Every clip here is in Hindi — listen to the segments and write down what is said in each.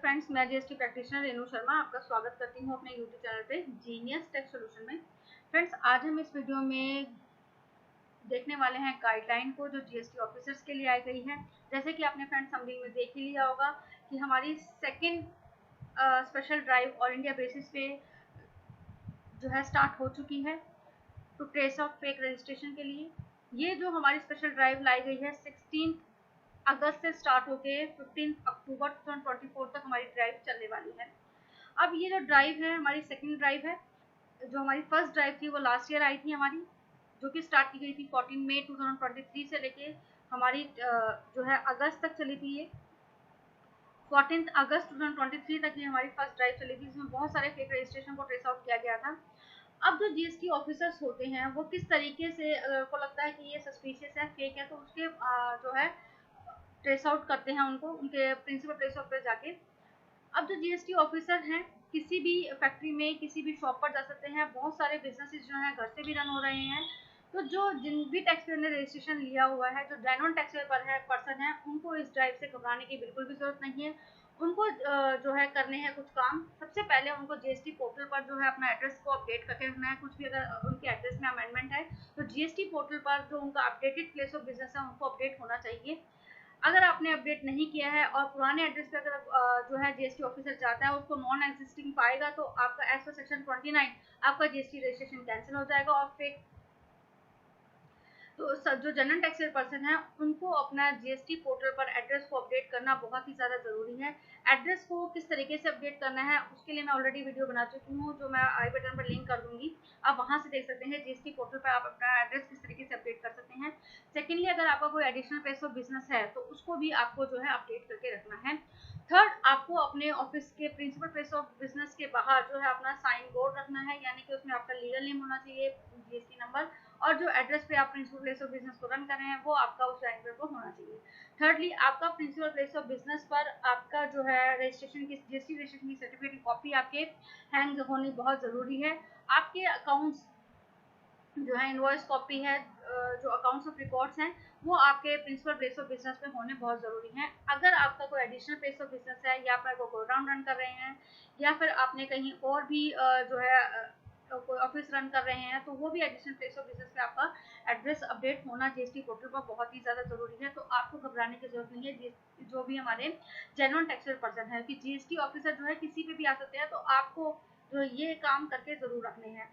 फ्रेंड्स, मैं जीएसटी प्रैक्टिशनर रेनू शर्मा आपका स्वागत करती हूँ अपने यूट्यूब चैनल पे जीनियस टेक सॉल्यूशन में। फ्रेंड्स, आज हम इस वीडियो में देखने वाले हैं गाइडलाइन को जो जीएसटी ऑफिसर्स के लिए आई गई है। जैसे कि आपने फ्रेंड्स समरी में देख ही लिया होगा कि हमारी second special drive all India basis पे जो है स्टार्ट हो चुकी है to trace out fake registration के लिए। ये जो हमारी स्पेशल ड्राइव लाई गई है 16 अगस्त से स्टार्ट होके 15 अक्टूबर 2024 तक हमारी ड्राइव चलने वाली है। अब ये जो ड्राइव है हमारी सेकंड ड्राइव है। जो हमारी फर्स्ट ड्राइव थी वो लास्ट ईयर आई थी हमारी, जो कि स्टार्ट की गई थी 14 मई 2023 से लेके हमारी जो है अगस्त तक चली थी। ये 14 अगस्त 2023 तक ये हमारी फर्स्ट ड्राइव चली थी, जिसमें बहुत सारे फेक रजिस्ट्रेशन को ट्रेस आउट किया गया था। अब जो जीएसटी ऑफिसर्स होते हैं वो किस तरीके से को लगता है कि ये सस्पिशियस है, फेक है, तो उसके जो है ट्रेस आउट करते हैं उनको उनके प्रिंसिपल प्लेस ऑफ पे जाके। अब जो जीएसटी ऑफिसर हैं किसी भी फैक्ट्री में किसी भी शॉप पर जा सकते हैं। बहुत सारे बिजनेसेस जो हैं घर से भी रन हो रहे हैं। तो जो जिन भी टैक्स पेयर ने रजिस्ट्रेशन लिया हुआ है, जो जेन्युइन टैक्स पेयर पर है पर्सन है, उनको इस ड्राइव से घबराने की बिल्कुल भी जरूरत नहीं है। उनको जो है करने हैं कुछ काम। सबसे पहले उनको जीएसटी पोर्टल पर जो है अपना एड्रेस को अपडेट करके रखना है। कुछ भी अगर उनके एड्रेस में अमेंडमेंट है तो जीएसटी पोर्टल पर जो उनका अपडेटेड प्लेस ऑफ बिजनेस है उनको अपडेट होना चाहिए। अगर आपने अपडेट नहीं किया है और पुराने एड्रेस पे अगर जो है जीएसटी ऑफिसर जाता है उसको नॉन एग्जिस्टिंग पाएगा तो आपका एज पर सेक्शन 29 आपका जीएसटी रजिस्ट्रेशन कैंसिल हो जाएगा। और फिर तो जो जनरल टैक्सेर पर्सन है उनको अपना जीएसटी पोर्टल पर एड्रेस को अपडेट करना बहुत ही ज़्यादा ज़रूरी है। एड्रेस को किस तरीके से अपडेट करना है उसके लिए मैं ऑलरेडी वीडियो बना चुकी हूँ, जो मैं आई बटन पर लिंक कर दूंगी। आप वहाँ से देख सकते हैं जीएसटी पोर्टल पर आप अपना एड्रेस किस तरीके से अपडेट कर सकते हैं। सेकेंडली, अगर आपका कोई एडिशनल प्लेस ऑफ बिजनेस है तो उसको भी आपको जो है अपडेट करके रखना है। थर्ड, आपको अपने ऑफिस के प्रिंसिपल प्लेस ऑफ बिजनेस के बाहर जो है अपना साइन बोर्ड रखना है, यानी कि उसमें आपका लीगल नेम होना चाहिए, जीएसटी नंबर, और जो एड्रेस पे आप प्रिंसिपल प्लेस ऑफ बिजनेस को रन कर रहे हैं वो आपका उस साइन बोर्ड पर होना चाहिए। थर्डली, आपका प्रिंसिपल प्लेस ऑफ बिजनेस पर आपका जो है रजिस्ट्रेशन की जीएसटी रजिस्ट्रेशन की सर्टिफिकेट की कॉपी आपके हैंग होनी बहुत ज़रूरी है। आपके अकाउंट्स जो है इनवॉइस कॉपी है, जो अकाउंट्स ऑफ रिकॉर्ड्स हैं वो आपके प्रिंसिपल प्लेस ऑफ बिजनेस पे होने बहुत ज़रूरी हैं। अगर आपका कोई एडिशनल प्लेस ऑफ बिजनेस है या फिर वो गोडाउन रन कर रहे हैं या फिर आपने कहीं और भी जो है कोई ऑफिस रन कर रहे हैं तो वो भी एडिशनल प्लेस ऑफ बिजनेस पे आपका एड्रेस अपडेट होना जीएसटी पोर्टल पर बहुत ही ज़्यादा ज़रूरी है। तो आपको घबराने की जरूरत नहीं है। जो भी हमारे जेन्युइन टैक्सेबल पर्सन है कि जीएसटी ऑफिसर जो है किसी पे भी आ सकते हैं, तो आपको जो ये काम करके ज़रूर रखने हैं।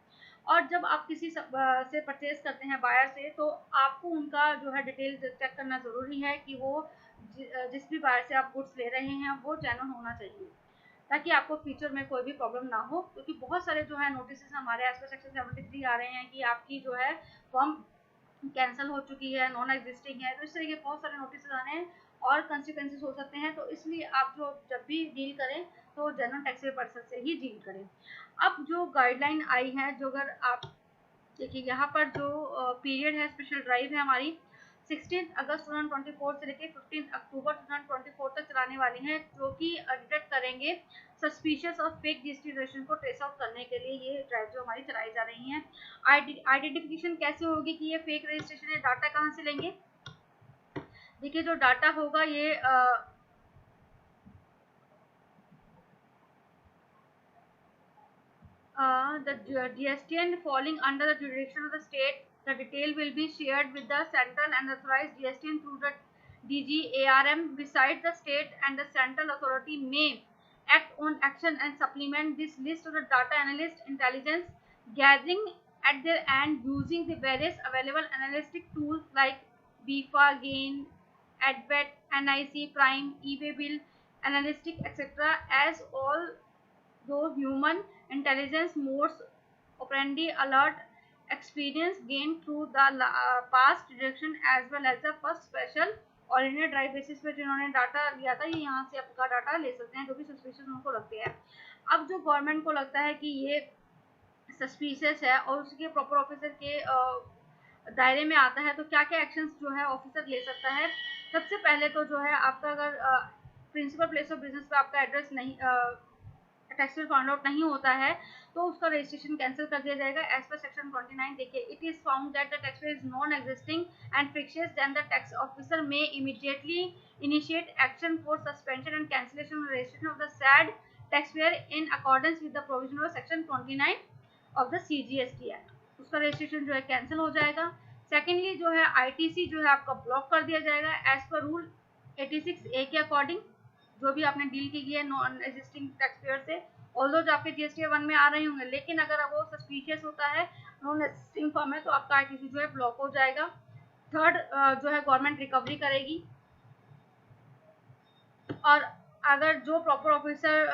और जब आप किसी से परचेज करते हैं बायर से, तो आपको उनका जो है डिटेल चेक करना ज़रूरी है कि वो जिस भी बायर से आप गुड्स ले रहे हैं वो जेन्युइन होना चाहिए, ताकि आपको फ्यूचर में कोई भी प्रॉब्लम ना हो। क्योंकि बहुत सारे जो है नोटिस हमारे एज पर सेक्शन 73 आ रहे हैं कि आपकी जो है फॉर्म कैंसिल हो चुकी है, नॉन एग्जिस्टिंग है। तो इस तरह के बहुत सारे नोटिस आने हैं और कंसिक्वेंसेस हो सकते हैं। तो इसलिए आप जो जब भी डील करें तो जेन्युइन टैक्सेबल पर्सन से ही डील करें। अब जो गाइडलाइन आई है, जो अगर आप देखिए यहाँ पर जो पीरियड है, स्पेशल ड्राइव है हमारी 16 अगस्त 2024 से लेकर 15 अक्टूबर 2024 तक चलाने वाली है, जो कि डिटेक्ट करेंगे सस्पिशियस और फेक जीएसटी रजिस्ट्रेशन को ट्रेस आउट करने के लिए ये ड्राइव जो हमारी चलाई जा रही है। आइडेंटिफिकेशन कैसे होगी कि ये फेक रजिस्ट्रेशन है, डाटा कहाँ से लेंगे। देखिए जो डाटा होगा ये the GSTN falling under the jurisdiction of the state, the detail will be shared with the central and authorized GSTN through the DGARM. Besides, the state and the central authority may act on action and supplement this list of the data analyst intelligence gathering at their end using the various available analytic tools like BIFA, GAIN, ADVET, NIC, Prime, eBay Bill, Analytic, etc. as all though human intelligence modus operandi alert experience gained through the past direction as well as the first special और इन्हें ड्राइव बेसिस पे जिन्होंने डाटा लिया था ये यहाँ से आपका डाटा ले सकते हैं जो भी सस्पिशियस उनको लगते हैं। अब जो गवर्नमेंट को लगता है कि ये सस्पिशियस है और उसके प्रॉपर ऑफिसर के दायरे में आता है तो क्या क्या एक्शंस जो है ऑफिसर ले सकता है। सबसे पहले तो जो है आपका अगर प्रिंसिपल प्लेस ऑफ बिजनेस पे आपका एड्रेस नहीं टैक्स पेयर फाउंड आउट नहीं होता है तो उसका रजिस्ट्रेशन कैंसिल कर दिया जाएगा एज पर सेक्शन 29। देखिए, it is found that the tax payer is non existing and fictitious, then the tax officer may immediately initiate action for suspension and cancellation of registration of the said taxpayer in accordance with the provision of section 29 of the CGST Act। उसका रजिस्ट्रेशन जो है कैंसिल हो जाएगा। सेकेंडली जो है ITC जो है आपका ब्लॉक कर दिया जाएगा एज पर रूल 86A के अकॉर्डिंग, जो भी आपने डील की है नॉन एग्जिस्टिंग टैक्स पेयर से, ऑल्दो जो आपके GST 1 में आ रहे होंगे, लेकिन अगर वो सस्पिशियस होता है, नॉन एग्जिस्टिंग फॉर्म है, तो आपका ITC जो है ब्लॉक हो जाएगा। थर्ड जो है गवर्नमेंट रिकवरी करेगी, और अगर जो प्रॉपर ऑफिसर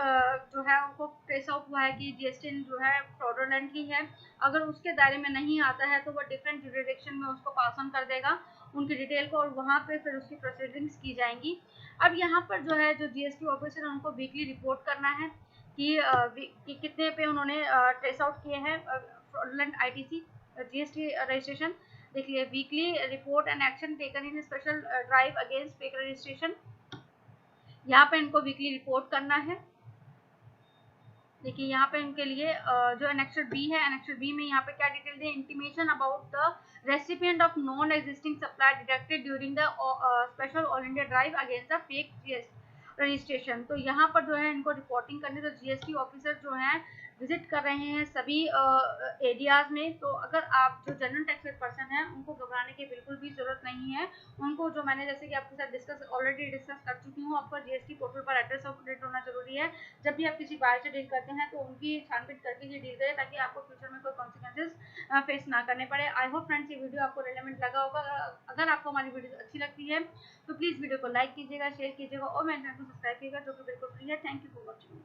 जो है उनको ट्रेस आउट हुआ है कि GST जो है फ्रॉडुलेंटली है, अगर उसके दायरे में नहीं आता है तो वो डिफरेंट जुरिडिक्शन में उसको पास ऑन कर देगा उनकी डिटेल को, और वहाँ पे फिर उसकी प्रोसीडिंग्स की जाएंगी। अब यहाँ पर जो है जो GST ऑफिसर है उनको वीकली रिपोर्ट करना है कि कितने पे उन्होंने ट्रेस आउट किए हैं फ्रॉडुलेंट ITC GST रजिस्ट्रेशन। देखिए, weekly report and action taken in special drive against fake registration, यहाँ पे इनको वीकली रिपोर्ट करना है। देखिए, यहाँ पे इनके लिए जो एनेक्सर बी है, एनेक्सर बी में यहाँ पे क्या डिटेल है, intimation about the recipient of non existing supply detected during the special all India drive against the fake GST registration. तो यहाँ पर जो है इनको रिपोर्टिंग करनी, तो GST ऑफिसर जो है विजिट कर रहे हैं सभी एरियाज में। तो अगर आप जो जनरल टैक्स पेयर पर्सन है उनको घबराने की बिल्कुल भी जरूरत नहीं है। उनको जो मैंने जैसे कि आपके साथ ऑलरेडी डिस्कस कर चुकी हूँ, आपका GST पोर्टल पर एड्रेस अपडेट होना जरूरी है। जब भी आप किसी बायर से डील करते हैं तो उनकी छानबीन करके ही डील करें, ताकि आपको फ्यूचर में कोई कॉन्सिक्वेंसेस फेस ना करने पड़े। आई होप फ्रेंड्स ये वीडियो आपको रिलेवेंट लगा होगा। अगर आपको हमारी वीडियो अच्छी लगती है तो प्लीज़ वीडियो को लाइक कीजिएगा, शेयर कीजिएगा और मेरे चैनल को सब्सक्राइब कीजिएगा, जो कि बिल्कुल फ्री है। Thank you for watching.